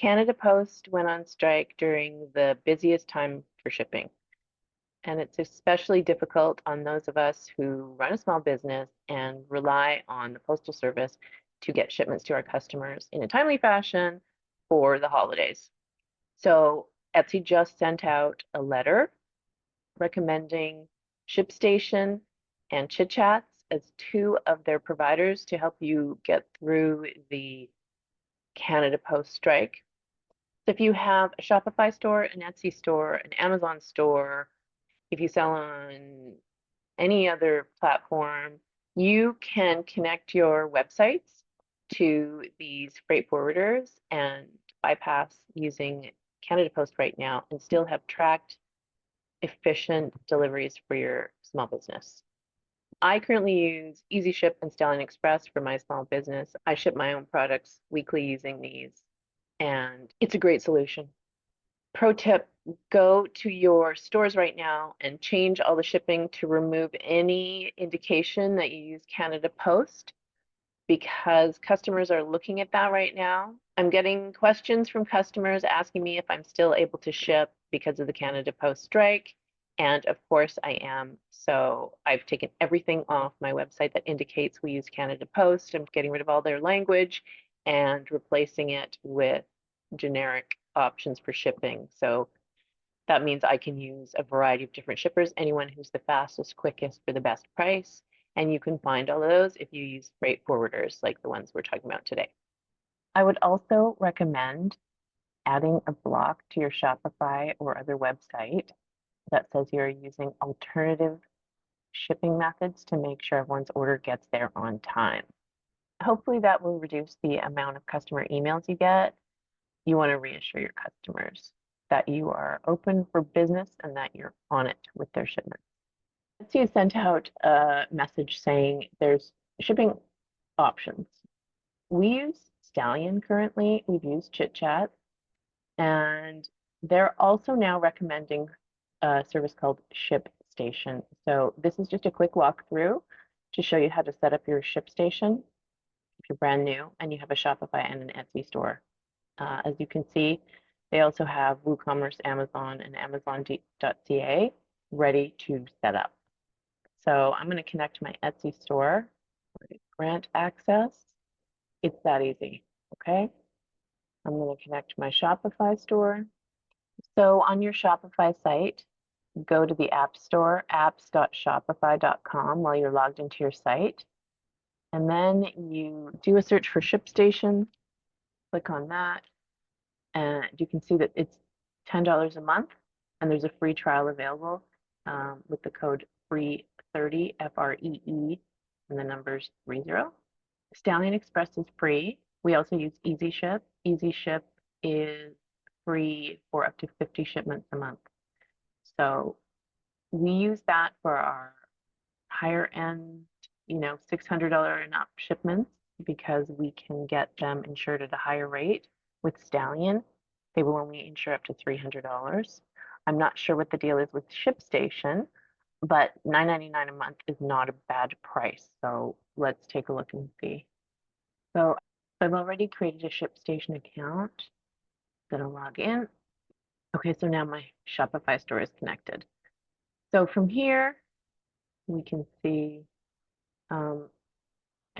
Canada Post went on strike during the busiest time for shipping, and it's especially difficult on those of us who run a small business and rely on the Postal Service to get shipments to our customers in a timely fashion for the holidays. So Etsy just sent out a letter recommending ShipStation and Chit Chats as two of their providers to help you get through the Canada Post strike. So if you have a Shopify store, an Etsy store, an Amazon store, if you sell on any other platform, you can connect your websites to these freight forwarders and bypass using Canada Post right now and still have tracked, efficient deliveries for your small business. I currently use EasyShip and Stallion Express for my small business. I ship my own products weekly using these, and it's a great solution. Pro tip, go to your stores right now and change all the shipping to remove any indication that you use Canada Post because customers are looking at that right now. I'm getting questions from customers asking me if I'm still able to ship because of the Canada Post strike. And of course I am. So I've taken everything off my website that indicates we use Canada Post. I'm getting rid of all their language and replacing it with generic options for shipping. So that means I can use a variety of different shippers, anyone who's the fastest, quickest for the best price. And you can find all of those if you use freight forwarders like the ones we're talking about today. I would also recommend adding a block to your Shopify or other website that says you're using alternative shipping methods to make sure everyone's order gets there on time. Hopefully that will reduce the amount of customer emails you get. You want to reassure your customers that you are open for business and that you're on it with their shipments. Etsy sent out a message saying there's shipping options. We use Stallion currently, we've used Chit Chat, and they're also now recommending a service called ShipStation. So this is just a quick walkthrough to show you how to set up your ShipStation if you're brand new and you have a Shopify and an Etsy store. As you can see, they also have WooCommerce, Amazon, and Amazon.ca ready to set up. So I'm going to connect my Etsy store, grant access. It's that easy, okay? I'm going to connect my Shopify store. So on your Shopify site, go to the App Store, apps.shopify.com while you're logged into your site. And then you do a search for ShipStation, click on that, and you can see that it's $10 a month, and there's a free trial available with the code FREE30, FREE, and the numbers 30. Stallion Express is free. We also use EasyShip. EasyShip is free for up to 50 shipments a month. So we use that for our higher end, $600 and up shipments because we can get them insured at a higher rate. With Stallion, they will only insure up to $300. I'm not sure what the deal is with ShipStation, but $9.99 a month is not a bad price. So let's take a look and see. So I've already created a ShipStation account. I'm going to log in. Okay, so now my Shopify store is connected. So from here, we can see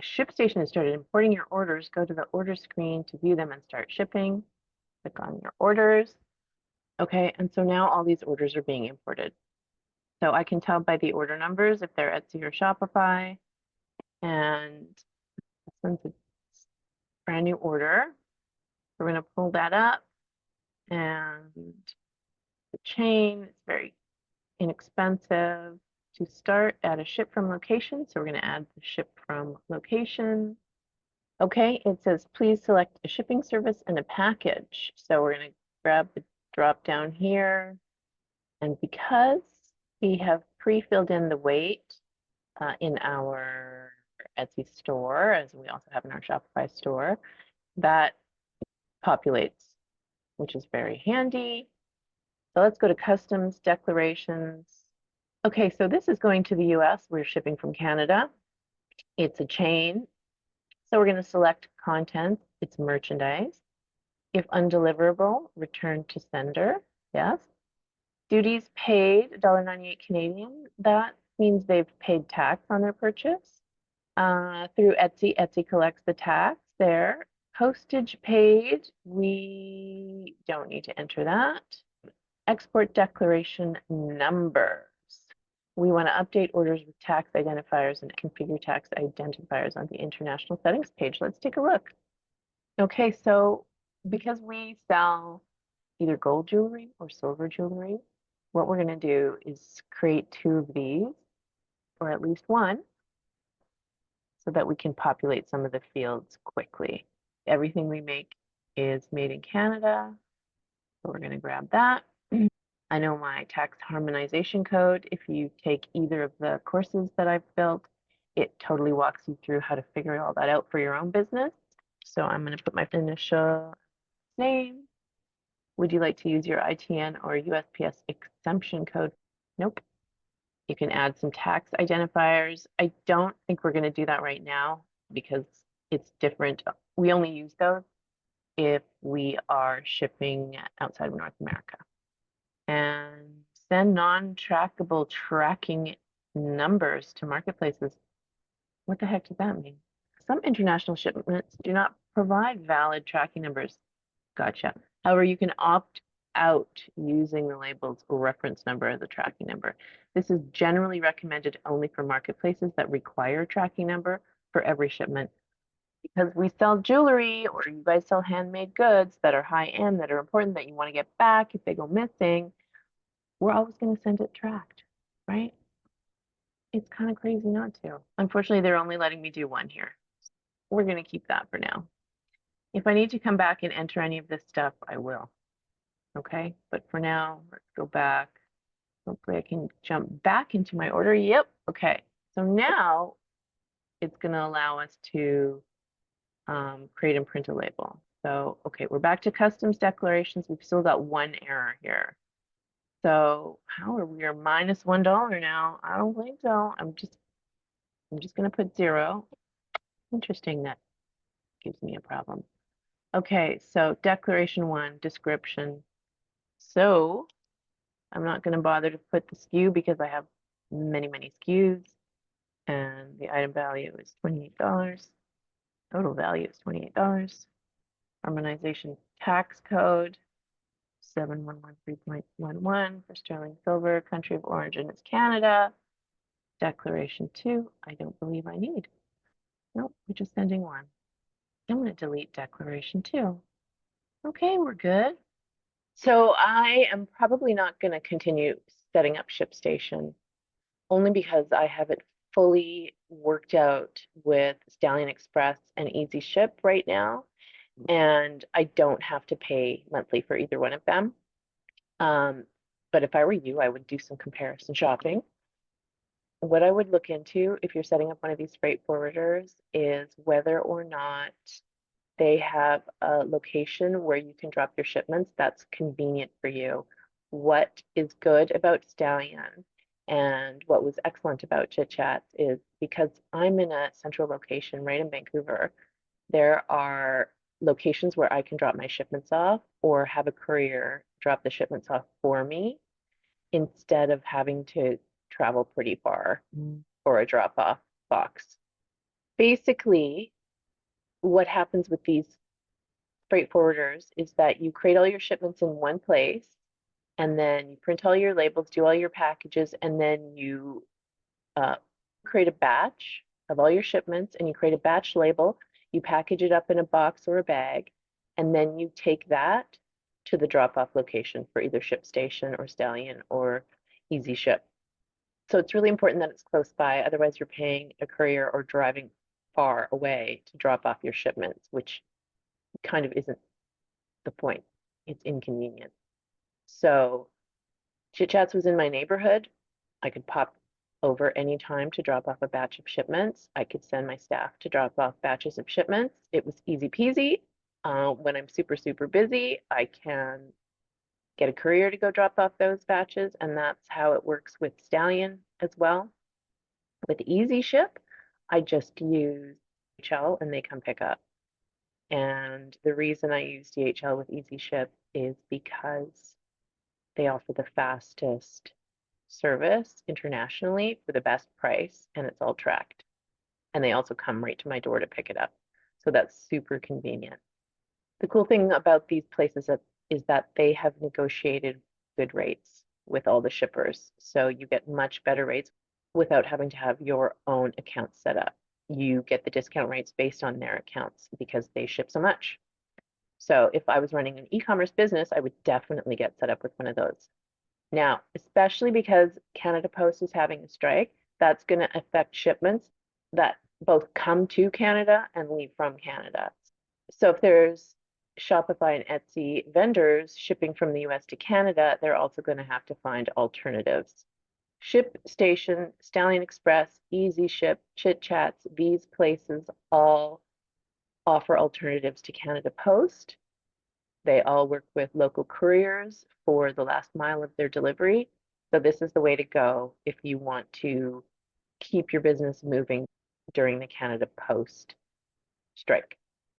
ShipStation has started importing your orders. Go to the order screen to view them and start shipping. Click on your orders. Okay, and so now all these orders are being imported. So I can tell by the order numbers if they're Etsy or Shopify. And since it's a brand new order, we're going to pull that up. And the chain is very inexpensive. To start, add a ship from location. So we're going to add the ship from location. Okay, it says please select a shipping service and a package. So we're going to grab the drop down here. And because we have pre-filled in the weight in our Etsy store, as we also have in our Shopify store, that populates, which is very handy. So let's go to customs declarations. Okay, so this is going to the US. We're shipping from Canada. It's a chain. So we're going to select content. It's merchandise. If undeliverable, return to sender. Yes. Duties paid, $1.98 Canadian. That means they've paid tax on their purchase. Through Etsy, Etsy collects the tax there. Postage paid, we don't need to enter that. Export declaration numbers. We want to update orders with tax identifiers and configure tax identifiers on the international settings page. Let's take a look. Okay, so because we sell either gold jewelry or silver jewelry, what we're going to do is create 2 of these, or at least one, so that we can populate some of the fields quickly. Everything we make is made in Canada, so we're going to grab that. I know my tax harmonization code. If you take either of the courses that I've built, it totally walks you through how to figure all that out for your own business. So I'm going to put my initial name. Would you like to use your ITN or USPS exemption code? Nope. You can add some tax identifiers. I don't think we're going to do that right now because it's different. We only use those if we are shipping outside of North America. And send non-trackable tracking numbers to marketplaces. What the heck does that mean? Some international shipments do not provide valid tracking numbers. Gotcha. However, you can opt out using the label's reference number as a tracking number. This is generally recommended only for marketplaces that require a tracking number for every shipment. Because we sell jewelry, or you guys sell handmade goods that are high end, that are important, that you want to get back if they go missing, we're always going to send it tracked, right? It's kind of crazy not to. Unfortunately, they're only letting me do one here. We're going to keep that for now. If I need to come back and enter any of this stuff, I will. Okay, but for now, let's go back. Hopefully I can jump back into my order. Yep, okay. So now it's going to allow us to create and print a label. So, okay, we're back to customs declarations. We've still got one error here. So how are we? Are minus $1 now? I don't think so. I'm just going to put 0. Interesting, that gives me a problem. Okay, so declaration 1, description. So I'm not going to bother to put the SKU because I have many, many SKUs, and the item value is $28. Total value is $28. Harmonization tax code 7113.11 for sterling silver. Country of origin is Canada. Declaration 2, I don't believe I need. Nope, we're just sending 1. I'm going to delete declaration 2. Okay, we're good. So I am probably not going to continue setting up ShipStation, only because I have it fully worked out with Stallion Express and EasyShip right now, and I don't have to pay monthly for either one of them. But if I were you, I would do some comparison shopping. What I would look into if you're setting up one of these freight forwarders is whether or not they have a location where you can drop your shipments that's convenient for you. What is good about Stallion and what was excellent about Chit Chats is because I'm in a central location right in Vancouver, there are locations where I can drop my shipments off or have a courier drop the shipments off for me instead of having to travel pretty far for a drop off box. Basically, what happens with these freight forwarders is that you create all your shipments in one place, and then you print all your labels, do all your packages, and then you create a batch of all your shipments, and you create a batch label. You package it up in a box or a bag, and then you take that to the drop-off location for either ShipStation or Stallion or EasyShip. So it's really important that it's close by, otherwise you're paying a courier or driving far away to drop off your shipments, which kind of isn't the point. It's inconvenient. So Chit Chats was in my neighborhood. I could pop over anytime to drop off a batch of shipments. I could send my staff to drop off batches of shipments. It was easy peasy. When I'm super, super busy, I can get a courier to go drop off those batches, and that's how it works with Stallion as well. With EasyShip, I just use HL and they come pick up. And the reason I use DHL with EasyShip is because they offer the fastest service internationally for the best price, and it's all tracked. And they also come right to my door to pick it up. So that's super convenient. The cool thing about these places is that they have negotiated good rates with all the shippers. So you get much better rates without having to have your own account set up. You get the discount rates based on their accounts because they ship so much. So if I was running an e-commerce business, I would definitely get set up with one of those. Now, especially because Canada Post is having a strike, that's going to affect shipments that both come to Canada and leave from Canada. So if there's Shopify and Etsy vendors shipping from the US to Canada, they're also going to have to find alternatives. ShipStation, Stallion Express, EasyShip, Chit Chats, these places all offer alternatives to Canada Post. They all work with local couriers for the last mile of their delivery. So this is the way to go if you want to keep your business moving during the Canada Post strike.